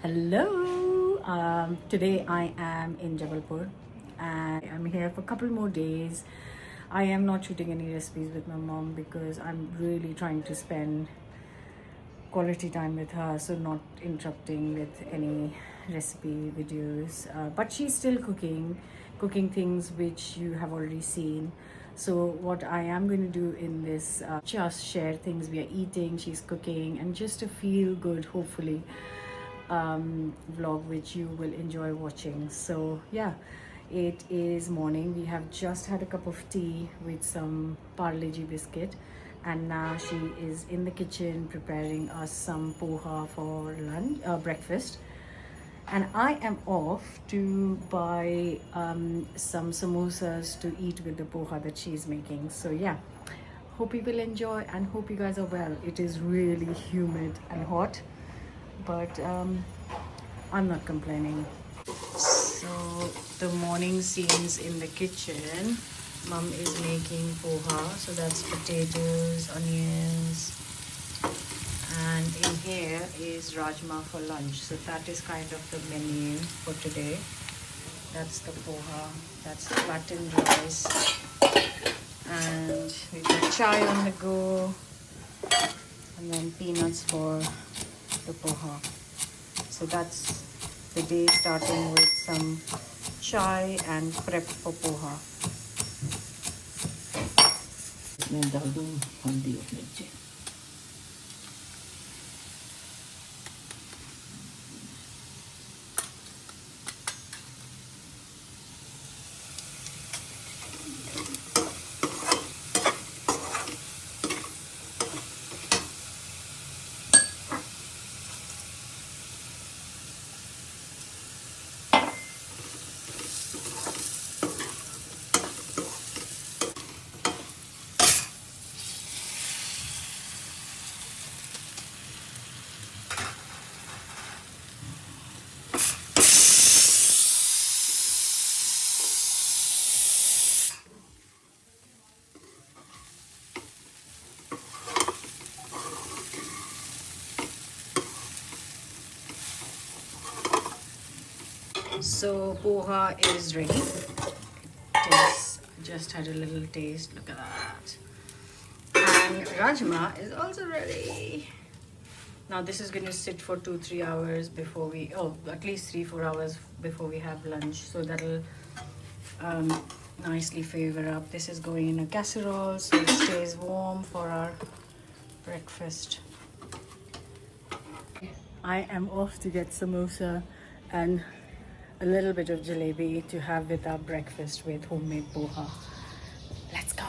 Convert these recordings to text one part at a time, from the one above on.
Hello. Today I am in Jabalpur and I'm here for a couple more days. I am not shooting any recipes with my mom because I'm really trying to spend quality time with her, so not interrupting with any recipe videos. But she's still cooking things which you have already seen. So what I am going to do in this, just share things we are eating, she's cooking, and just a feel good, hopefully, vlog which you will enjoy watching. So yeah, it is morning. We have just had a cup of tea with some Parle-G biscuit, and now she is in the kitchen preparing us some poha for lunch, breakfast. And I am off to buy some samosas to eat with the poha that she's making. So yeah, hope you will enjoy and hope you guys are well. It is really humid and hot, but I'm not complaining. So the morning scenes in the kitchen. Mom is making poha, so that's potatoes, onions, and in here is rajma for lunch. So that is kind of the menu for today. That's the poha, that's the flattened rice, and we've got chai on the go, and then peanuts for the poha. So that's the day, starting with some chai and prep for poha. इसमें डाल दूँ हल्दी और मिर्ची. So poha is ready. Just had a little taste. Look at that. And rajma is also ready. Now this is going to sit for 2-3 hours before we, at least 3-4 hours before we have lunch. So that'll nicely flavor up. This is going in a casserole so it stays warm for our breakfast. I am off to get samosa and a little bit of jalebi to have with our breakfast with homemade poha. Let's go.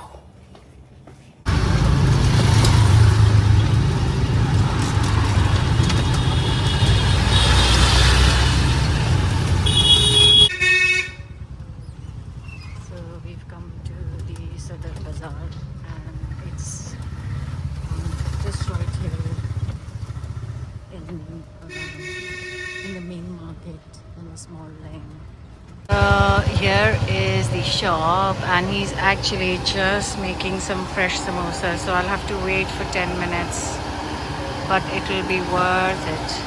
So we've come to the Sadar Bazaar and it's just right here in the main market in a small lane. Here is the shop and he's actually just making some fresh samosas, so I'll have to wait for 10 minutes, but it will be worth it.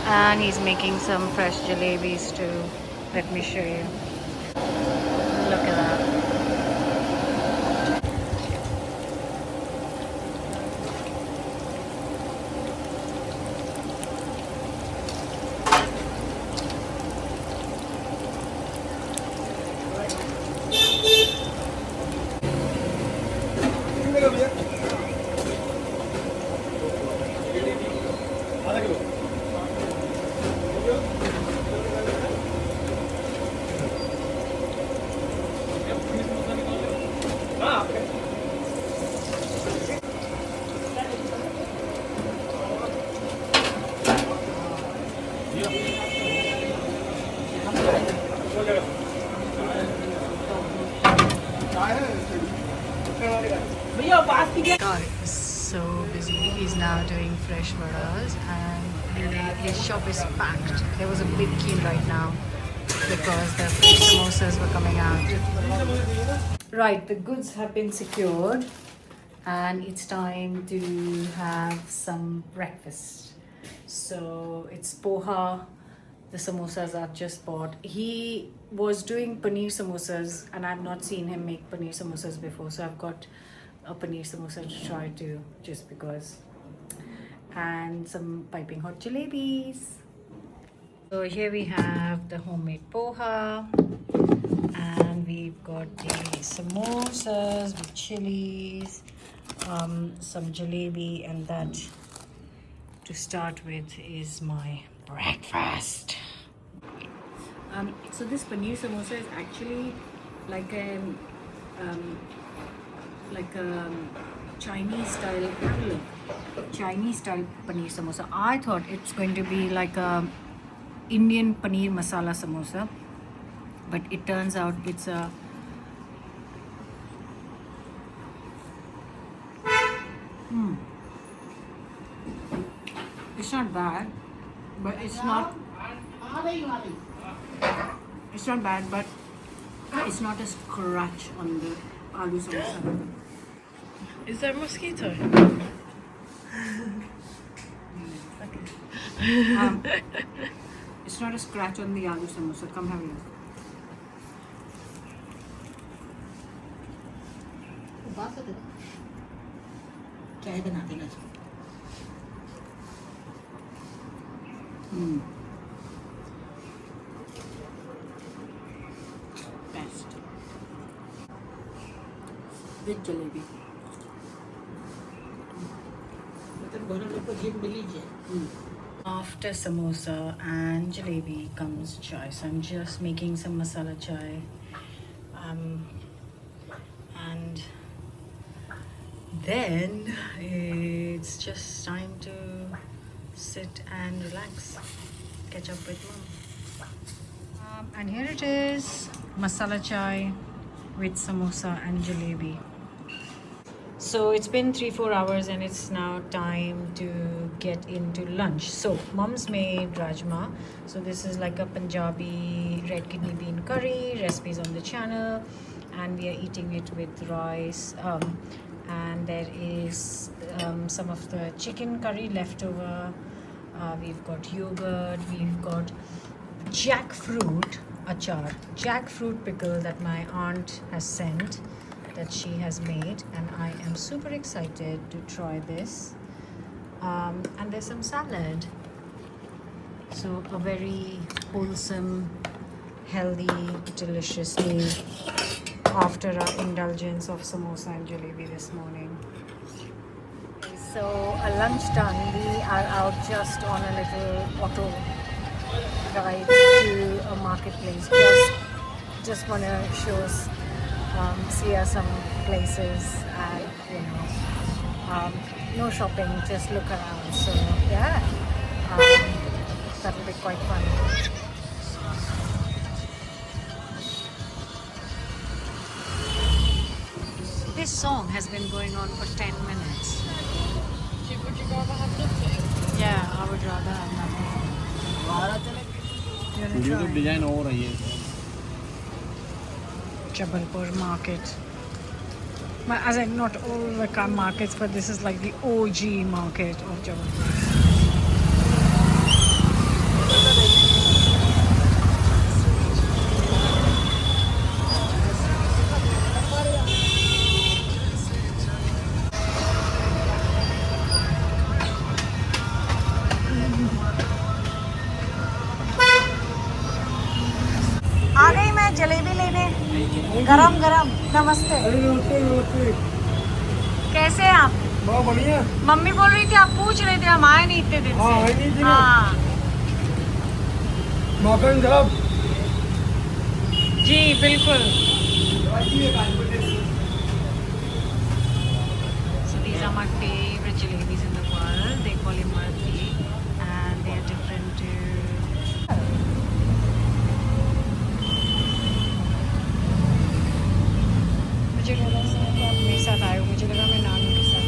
And he's making some fresh jalebis too. Let me show you. Look at that. God is so busy. He's now doing fresh vadas and his shop is packed. There was a big queue right now because the fresh samosas were coming out. Right, the goods have been secured and it's time to have some breakfast. So it's poha, the samosas I've just bought. He was doing paneer samosas and I've not seen him make paneer samosas before. So I've got a paneer samosa to try too, just because. And some piping hot jalebis. So here we have the homemade poha. And we've got the samosas with chilies, some jalebi, and that to start with is my breakfast. So this paneer samosa is actually like a Chinese style. Have a look. Chinese style paneer samosa. I thought it's going to be like a Indian paneer masala samosa, but it turns out it's a it's not bad, but it's not bad, but it's not a scratch on the aloo samosa. Is there a mosquito? It's not a scratch on the aloo samosa. Come have a look. चाय बना देना Best. With jalebi. मतलब घर लोग को jeep मिली है After samosa and jalebi comes chai. So I'm just making some masala chai. And then it's just time to sit and relax, catch up with mom. And here it is, masala chai with samosa and jalebi. So it's been 3-4 hours and it's now time to get into lunch. So mom's made rajma. So this is like a Punjabi red kidney bean curry, recipes on the channel, and we are eating it with rice. And there is some of the chicken curry left over. We've got yogurt, we've got jackfruit achar, jackfruit pickle that my aunt has sent, that she has made, and I am super excited to try this. And there's some salad. So a very wholesome, healthy, delicious meal after our indulgence of samosa and jalebi this morning. So a lunch done, we are out just on a little auto ride to a marketplace. Just want to show us, see us some places, and no shopping, just look around. So yeah, that will be quite fun. This song has been going on for 10 minutes. Would you rather have nothing? Yeah, I would rather have nothing. ये तो design हो रही है Jabalpur market. As in, not all the markets, but this is like the OG market of Jabalpur. आ गई मैं जलेबी लेने, गरम गरम। नमस्ते। कैसे हैं आप? बहुत बढ़िया। मम्मी बोल रही थी आप पूछ रहे थे, हम आए नहीं इतने दिन से। हाँ मौका साहब जी बिल्कुल। So these are my favorite jalebis in the world. They call him Marthi, and they are different too. मुझे लगा कि आप मेरे साथ आए हो, मुझे लगा मैं नानी के साथ।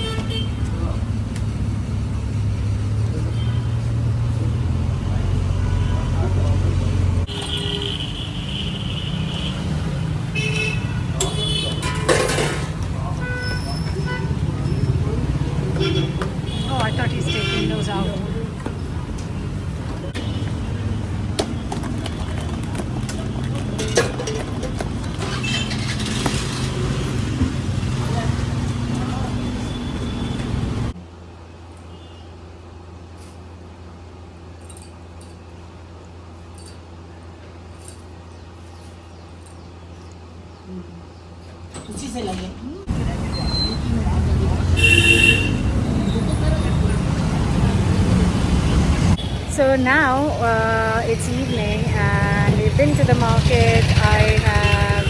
उसी से लगे So now it's evening and we've been to the market. I have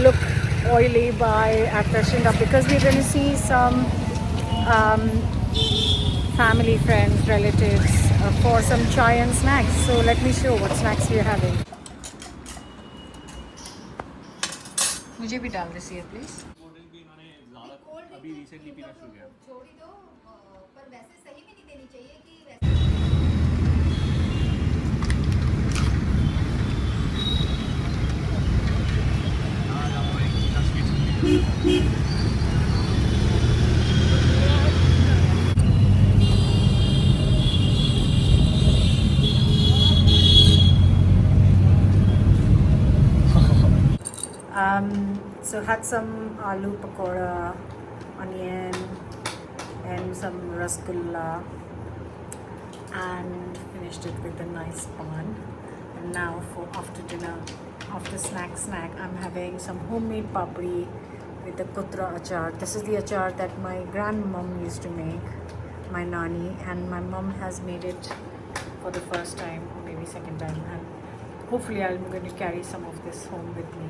look oily by I've freshened up because we're going to see some um, family, friends, relatives for some chai and snacks. So let me show what snacks we're having. मुझे भी डाल दीजिए please. Model भी मैंने ज़्यादा अभी recently पीना शुरू किया. छोड़ ही दो पर वैसे सही में नहीं देनी चाहिए कि वैसे So had some aloo pakora, onion, and some rasgulla, and finished it with a nice pan. And now for after dinner, after snack, I'm having some homemade papri with the kutra achar. This is the achar that my grandmom used to make, my nani, and my mom has made it for the first time or maybe second time, and hopefully I'm going to carry some of this home with me.